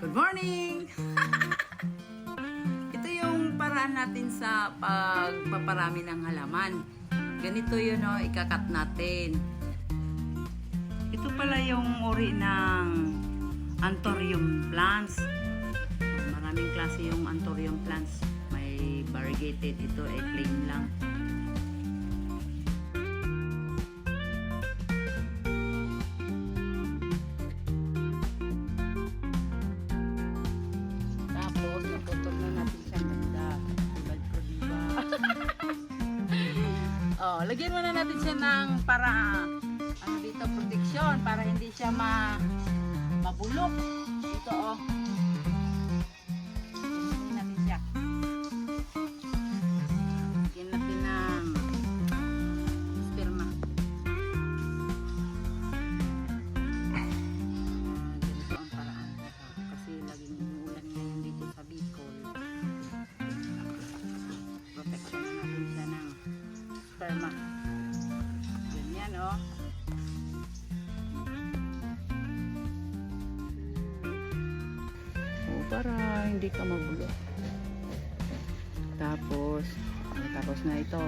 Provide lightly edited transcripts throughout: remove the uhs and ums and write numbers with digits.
Good morning! Ito yung paraan natin sa pagpaparami ng halaman. Ganito yun, no? Ikakat natin. Ito pala yung uri ng anthurium plants. Maraming klase yung anthurium plants. May variegated. Ito ay plain lang. Tapos, naputol na natin siya ganda. Tulad ko, diba? Oh, lagyan muna natin siya ng protection para hindi siya mabulok. Ito, oh. Lagyan natin siya. Lagyan natin ng sperma. Ganito ang paraan. Kasi laging umuulan ngayon dito sa Bicol. Protection na natin siya ng sperma. Ganyan, oh. Para hindi ka mabulok. Tapos na ito.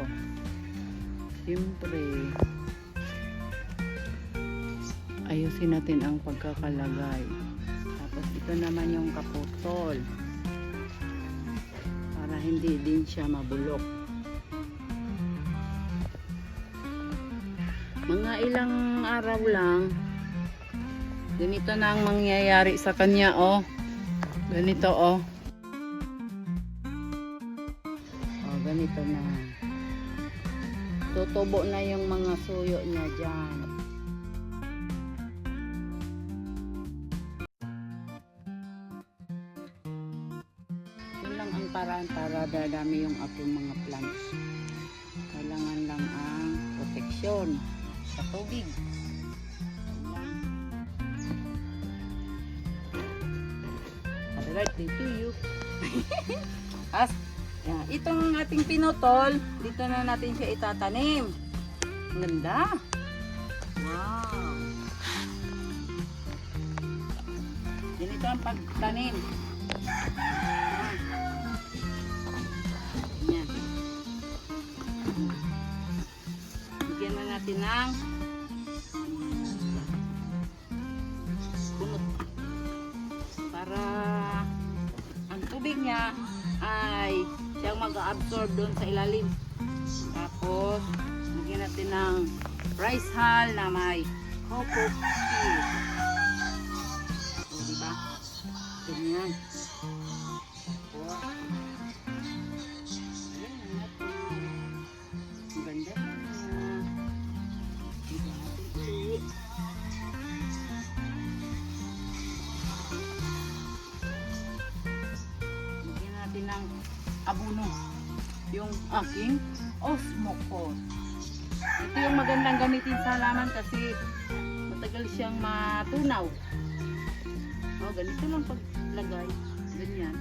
Siyempre, ayusin natin ang pagkakalagay. Tapos ito naman yung kaputol. Para hindi din siya mabulok. Mga ilang araw lang, ganito na ang mangyayari sa kanya, oh. Ganito, oh. Oh, ganito na. Tutubo na yung mga suyo niya dyan. Yun lang ang paraan para dadami yung aking mga plants. Kailangan lang ang proteksyon sa tubig. Birthday to you. Itong ating pinutol, dito na natin siya itatanim. Ang ganda. Wow. Ganito ang pagtanim. Yan. Bigyan na natin ng bunot. Para ang tubig niya ay siyang mag-absorb doon sa ilalim. Tapos, lagyan natin ng rice hull na may coco peat. O, diba? Ganyan. Tapos, ayan natin. Ang ganda na. Lagyan natin ulit. Ng abono yung aking Osmocote. Ito yung magandang gamitin sa halaman kasi matagal siyang matunaw. Oh, ganito lang paglagay. Ganyan.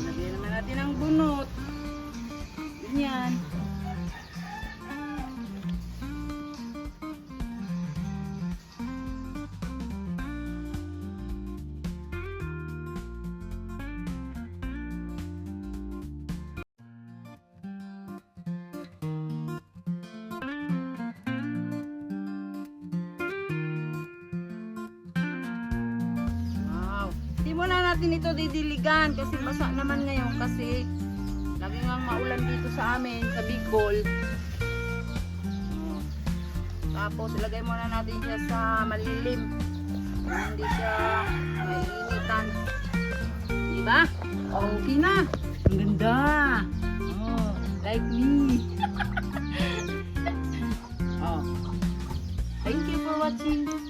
Lagyan naman natin ang bunot. Ganyan. Hindi muna natin ito didiligan kasi basa naman ngayon kasi lagi ngang maulan dito sa amin sa Bicol. Tapos ilagay muna natin siya sa malilim para hindi siya maiinitan. Diba? Okay na. Ang ganda. Oh, like me. Oh. Thank you for watching.